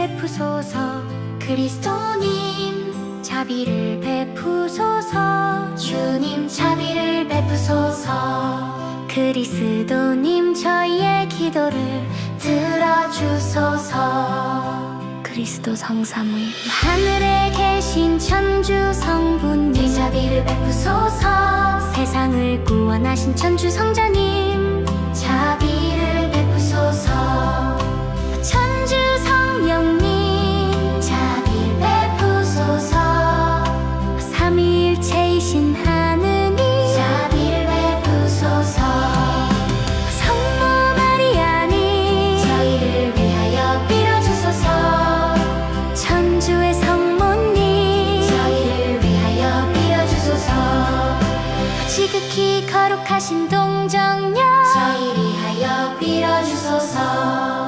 베푸소서. 그리스도님 자비를 베푸소서. 주님 자비를 베푸소서. 그리스도님 저희의 기도를 들어주소서. 그리스도 성사무임. 하늘에 계신 천주 성부님 자비를 베푸소서. 세상을 구원하신 천주 성자님 자비를 베푸소서. 천주 성령님 자비를 베푸소서. 삼위일체이신 하느님 자비를 베푸소서. 성모 마리아님 저희를 위하여 빌어주소서. 천주의 성모님 저희를 위하여 빌어주소서. 지극히 거룩하신 동정녀 저희 위하여 빌어주소서.